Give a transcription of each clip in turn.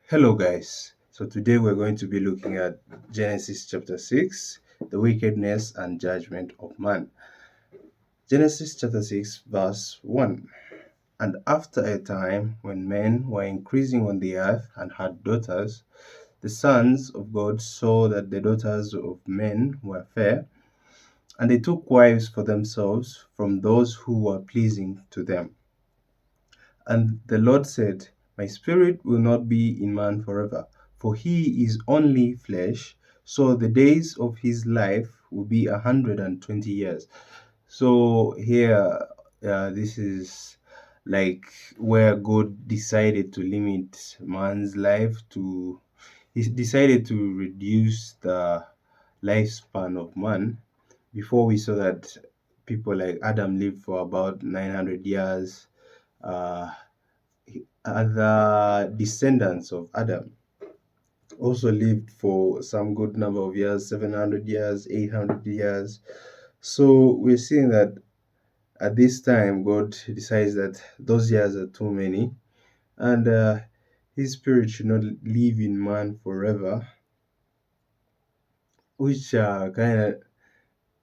Hello, guys. So, today we're going to be looking at Genesis chapter 6, the wickedness and judgment of man. Genesis chapter 6, verse 1. And after a time, when men were increasing on the earth and had daughters, the sons of God saw that the daughters of men were fair, and they took wives for themselves from those who were pleasing to them. And the Lord said, My spirit will not be in man forever, for he is only flesh, so the days of his life will be 120 years. So here, this is like where God decided to limit man's life to, he decided to reduce the lifespan of man. Before we saw that people like Adam lived for about 900 years. Uh, the descendants of Adam also lived for some good number of years, 700 years, 800 years. So we're seeing that at this time, God decides that those years are too many, and His Spirit should not live in man forever, which kind of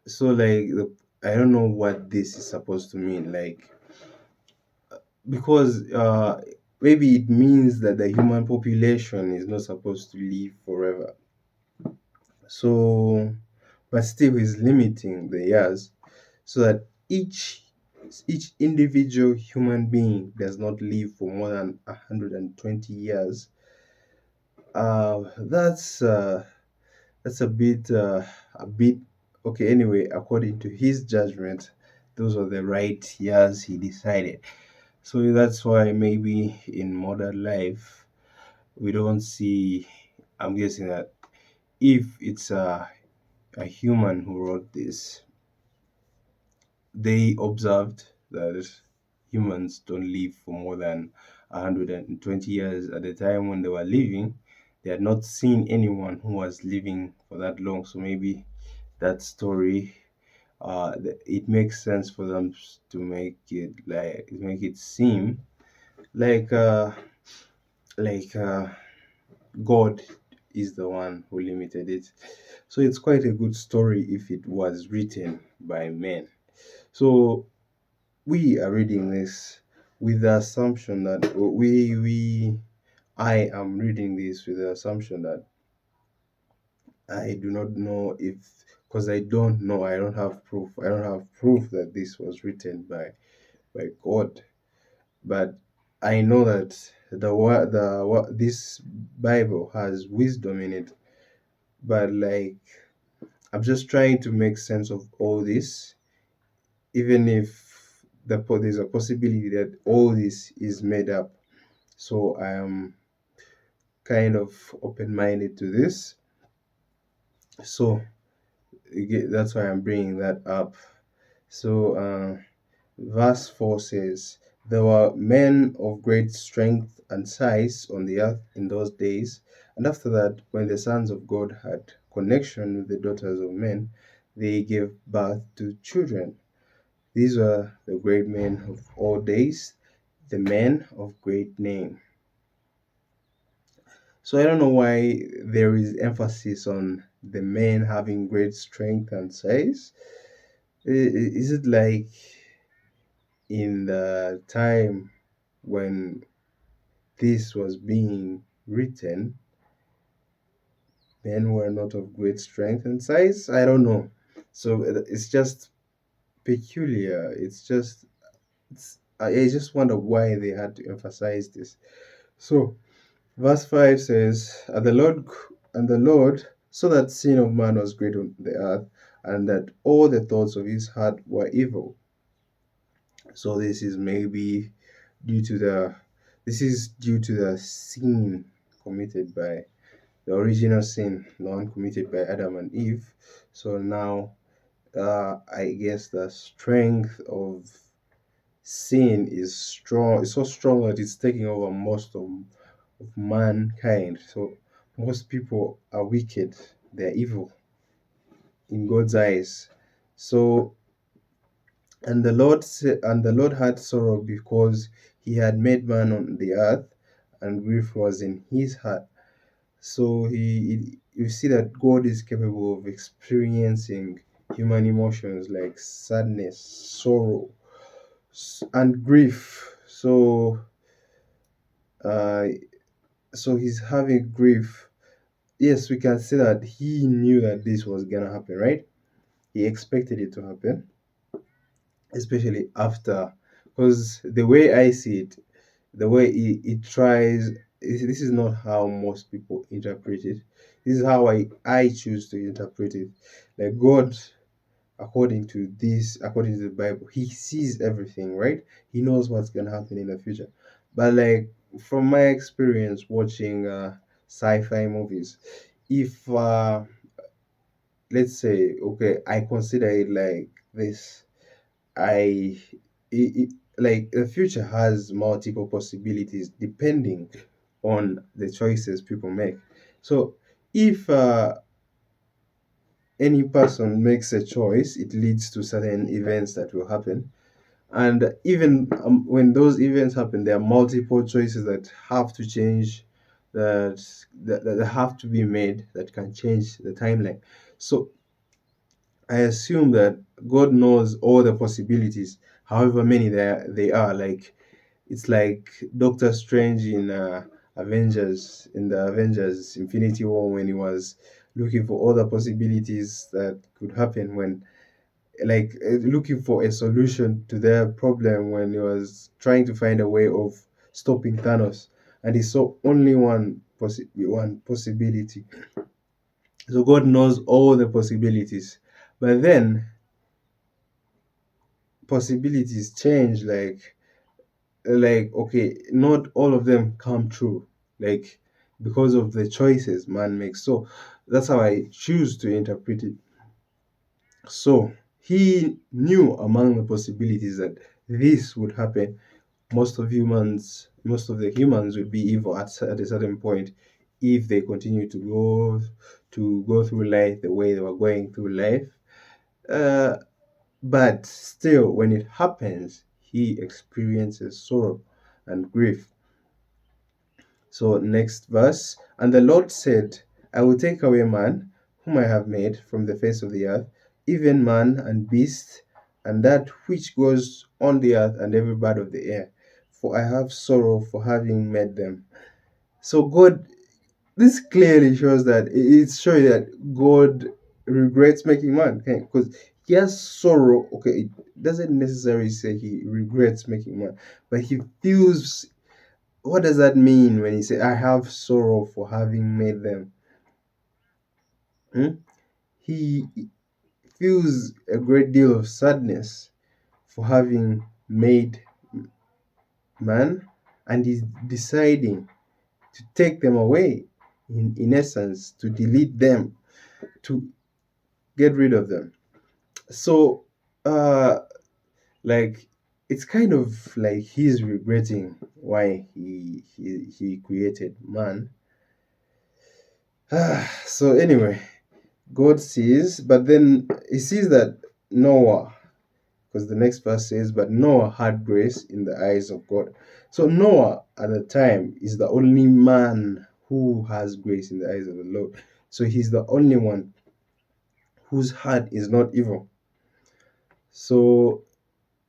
so like I don't know what this is supposed to mean. Like because maybe it means that the human population is not supposed to live forever. So, but still is limiting the years so that each individual human being does not live for more than 120 years. That's a bit okay. Anyway, according to his judgment, those are the right years he decided. So that's why maybe in modern life we don't see. I'm guessing that if it's a human who wrote this, they observed that humans don't live for more than 120 years. At the time when they were living, they had not seen anyone who was living for that long. So maybe that story, it makes sense for them to make it seem like like God is the one who limited it. So it's quite a good story if it was written by men. So we are reading this with the assumption that I am reading this with the assumption that I do not know if, because I don't know, I don't have proof that this was written by God. But I know that this Bible has wisdom in it. But like I'm just trying to make sense of all this, even if there's a possibility that all this is made up. So I am kind of open-minded to this. So that's why I'm bringing that up. So verse 4 says, There were men of great strength and size on the earth in those days, and after that, when the sons of God had connection with the daughters of men, they gave birth to children. These were the great men of all days, the men of great name. So I don't know why there is emphasis on the men having great strength and size. Is it like in the time when this was being written, men were not of great strength and size? I don't know. So it's just peculiar. I just wonder why they had to emphasize this. So verse 5 says, And the Lord saw that sin of man was great on the earth, and that all the thoughts of his heart were evil. So this is due to the sin committed by the original sin, the one committed by Adam and Eve. So now, I guess the strength of sin is strong. It's so strong that it's taking over most of mankind. So most people are wicked. They're evil in God's eyes. So and the Lord had sorrow because he had made man on the earth, and grief was in his heart. So you see that God is capable of experiencing human emotions like sadness, sorrow, and grief. Uh, so he's having grief. Yes, we can say that he knew that this was gonna happen, right? He expected it to happen, especially after, because the way I see it, the way it tries, this is not how most people interpret it. This is how I choose to interpret it. Like God, according to the Bible, he sees everything, right? He knows what's gonna happen in the future. But like from my experience watching sci-fi movies, if let's say, okay, I consider it like this. I like the future has multiple possibilities depending on the choices people make. So if any person makes a choice, it leads to certain events that will happen. And even when those events happen, there are multiple choices that have to change, that have to be made, that can change the timeline. So I assume that God knows all the possibilities, however many they are. Like it's like Doctor Strange in Avengers Infinity War, when he was looking for all the possibilities that could happen, when like looking for a solution to their problem, when he was trying to find a way of stopping Thanos, and he saw only one possibility. So God knows all the possibilities, but then possibilities change. Like okay, not all of them come true, like because of the choices man makes. So that's how I choose to interpret it. So he knew among the possibilities that this would happen. Most of the humans would be evil at a certain point if they continue to go through life the way they were going through life. uh, but still, when it happens, he experiences sorrow and grief. So, next verse. And the Lord said, I will take away man, whom I have made from the face of the earth, even man and beast, and that which goes on the earth, and every bird of the air. For I have sorrow for having made them. So, God, this clearly shows that it's showing that God regrets making man. Because he has sorrow. Okay, it doesn't necessarily say he regrets making man, but he feels. What does that mean when he say, I have sorrow for having made them? Hmm? He feels a great deal of sadness for having made man, and he's deciding to take them away, in essence, to delete them, to get rid of them. So, uh, like, it's kind of like he's regretting why he created man. So, anyway, God sees, but then he sees that Noah, because the next verse says, but Noah had grace in the eyes of God. So Noah at the time is the only man who has grace in the eyes of the Lord. So he's the only one whose heart is not evil. So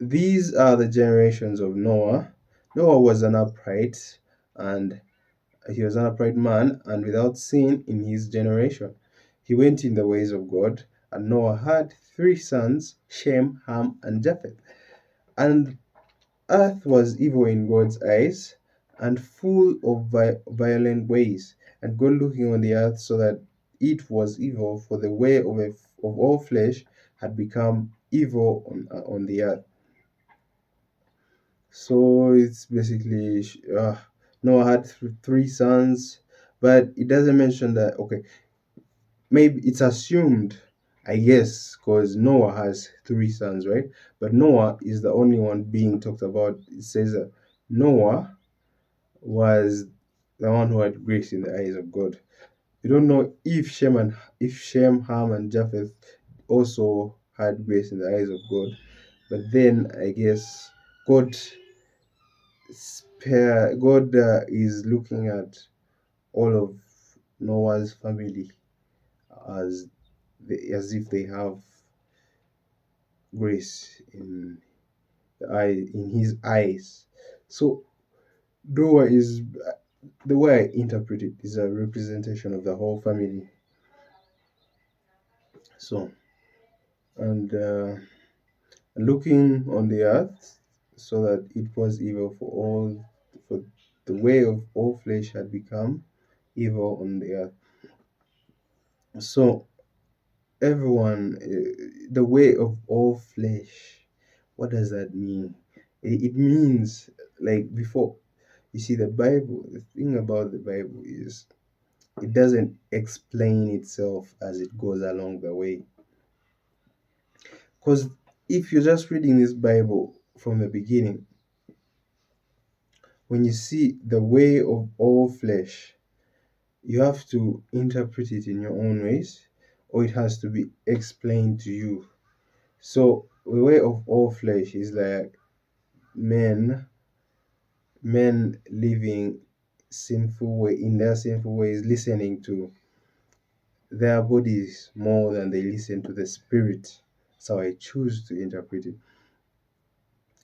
these are the generations of Noah. Noah was an upright, and he was an upright man and without sin in his generation. He went in the ways of God, and Noah had three sons, Shem, Ham, and Japheth. And earth was evil in God's eyes, and full of violent ways. And God looking on the earth so that it was evil, for the way of all flesh had become evil on the earth. So it's basically Noah had three sons, but it doesn't mention that. Okay, maybe it's assumed, I guess, because Noah has three sons, right? But Noah is the only one being talked about. It says that Noah was the one who had grace in the eyes of God. We don't know if Shem, Ham, and Japheth also had grace in the eyes of God. But then I guess God God is looking at all of Noah's family as as if they have grace in the eye in his eyes. So Noah is, the way I interpret it, is a representation of the whole family. So, and looking on the earth, so that it was evil for the way of all flesh had become evil on the earth. So everyone, the way of all flesh, what does that mean? It means, like before, you see, the Bible, the thing about the Bible is it doesn't explain itself as it goes along the way. Because if you're just reading this Bible from the beginning, when you see the way of all flesh, you have to interpret it in your own ways, or it has to be explained to you. So the way of all flesh is like men, men living sinful way in their sinful ways, listening to their bodies more than they listen to the spirit. So I choose to interpret it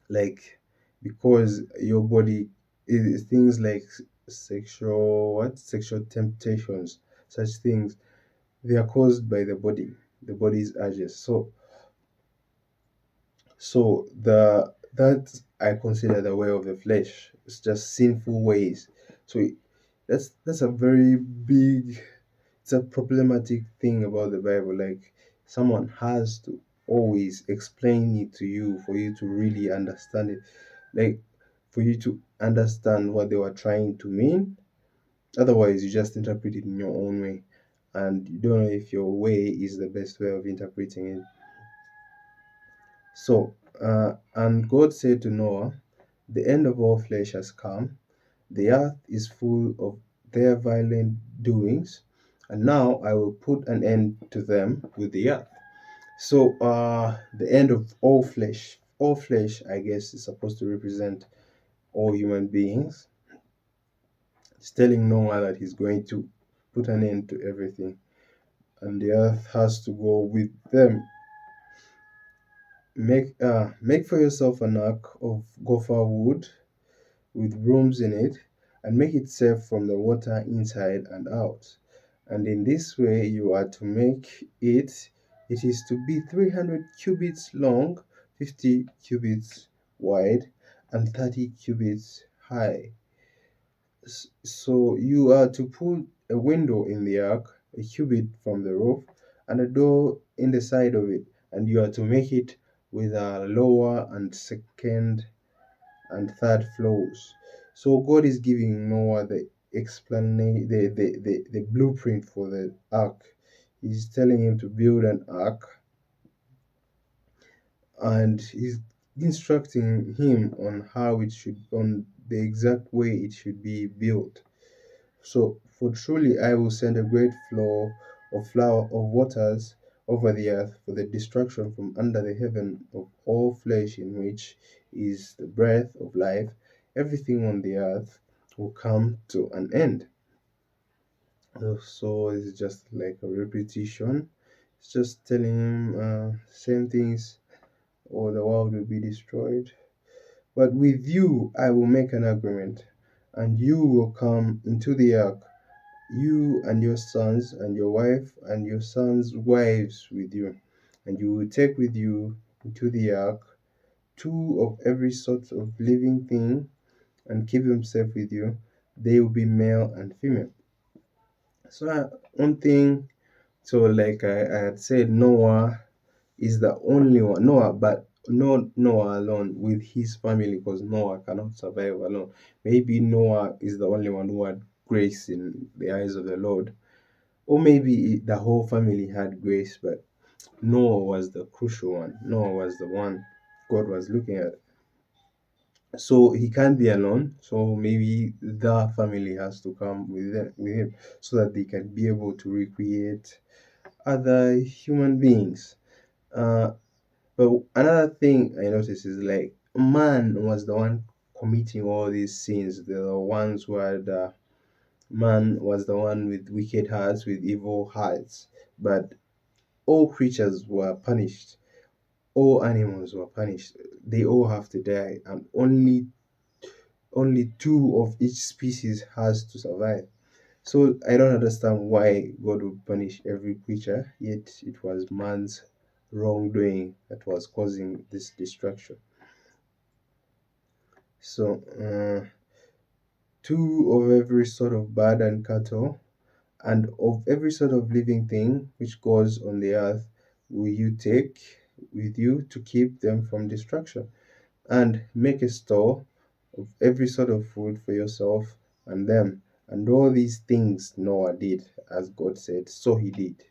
like, because your body is things like sexual temptations, such things, they are caused by the body's urges. So that I consider the way of the flesh. It's just sinful ways. So that's a very big, it's a problematic thing about the Bible. Like, someone has to always explain it to you for you to really understand it. Like, for you to understand what they were trying to mean. Otherwise, you just interpret it in your own way, and you don't know if your way is the best way of interpreting it. So, and God said to Noah, "The end of all flesh has come. The earth is full of their violent doings, and now I will put an end to them with the earth." So, the end of all flesh. All flesh, I guess, is supposed to represent all human beings. It's telling Noah that he's going to put an end to everything, and the earth has to go with them. Make for yourself an ark of gopher wood with rooms in it, and make it safe from the water inside and out. And in this way you are to make it. It is to be 300 cubits long, 50 cubits wide, and 30 cubits high. So you are to put a window in the ark, a cubit from the roof, and a door in the side of it, and you are to make it with a lower and second and third floors. So God is giving Noah the explanation, the blueprint for the ark. He's telling him to build an ark, and he's instructing him on how it should, on the exact way it should be built. So, for truly I will send a great flow of waters over the earth for the destruction from under the heaven of all flesh, in which is the breath of life. Everything on the earth will come to an end. So it's just like a repetition. It's just telling him same things, or the world will be destroyed. But with you I will make an agreement, and you will come into the ark, you and your sons and your wife and your sons' wives with you, and you will take with you into the ark two of every sort of living thing, and keep them safe with you. They will be male and female. So one thing, so like I had said, Noah is the only one. Noah, but not Noah alone with his family, because Noah cannot survive alone. Maybe Noah is the only one who had grace in the eyes of the Lord. Or maybe the whole family had grace, but Noah was the crucial one. Noah was the one God was looking at. So he can't be alone. So maybe the family has to come with him, so that they can be able to recreate other human beings. But another thing I noticed is, like, man was the one committing all these sins. They're the ones who had man was the one with wicked hearts, with evil hearts. But all creatures were punished. All animals were punished. They all have to die, and only two of each species has to survive. So I don't understand why God would punish every creature, yet it was man's wrongdoing that was causing this destruction. So, two of every sort of bird and cattle, and of every sort of living thing which goes on the earth, will you take with you to keep them from destruction, and make a store of every sort of food for yourself and them. And all these things Noah did, as God said, so he did.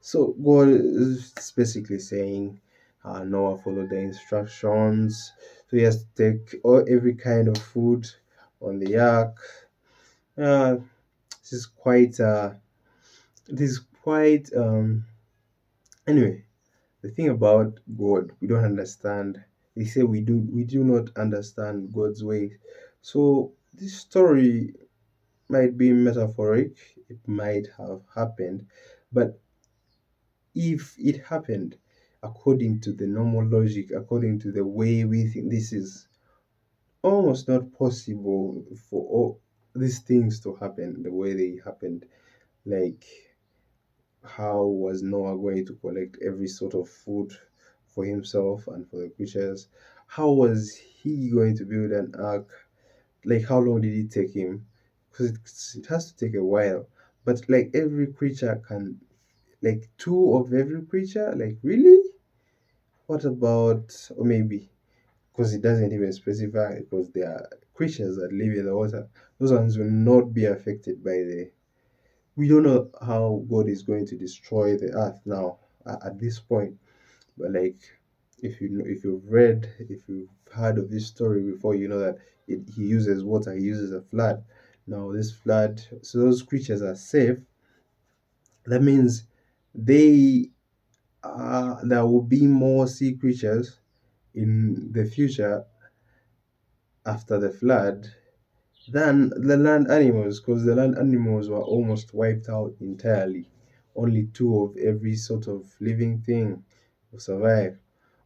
So God is basically saying Noah followed the instructions. So he has to take every kind of food on the ark. Uh, this is quite anyway. The thing about God, we don't understand. They say we do not understand God's ways. So this story might be metaphoric. It might have happened, but if it happened according to the normal logic, according to the way we think, this is almost not possible for all these things to happen the way they happened. Like, how was Noah going to collect every sort of food for himself and for the creatures? How was he going to build an ark? Like, how long did it take him? Because it has to take a while. But like every creature can, like two of every creature, like really? What about, or maybe, because it doesn't even specify, because there are creatures that live in the water. Those ones will not be affected by the. We don't know how God is going to destroy the earth now at this point. But like, if you've read, if you've heard of this story before, you know that he uses water, he uses a flood. Now this flood, so those creatures are safe. That means they there will be more sea creatures in the future after the flood than the land animals, because the land animals were almost wiped out entirely. Only two of every sort of living thing will survive.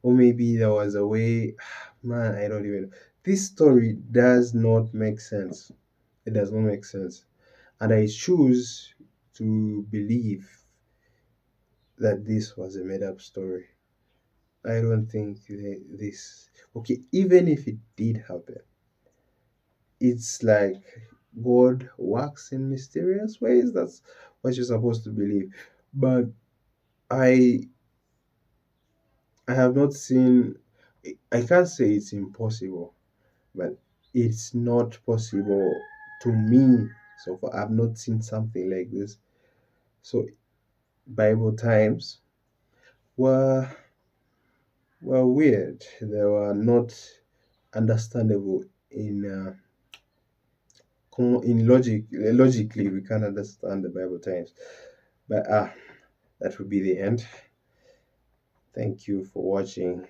Or maybe there was a way, man, I don't even. This story does not make sense. It does not make sense. And I choose to believe that this was a made up story. I don't think this. Okay, even if it did happen, it's like God works in mysterious ways. That's what you're supposed to believe. But I I have not seen. I can't say it's impossible, but it's not possible to me so far. I've not seen something like this. So Bible times were were weird. They were not understandable in logic. Logically, we can't understand the Bible times. But that would be the end. Thank you for watching.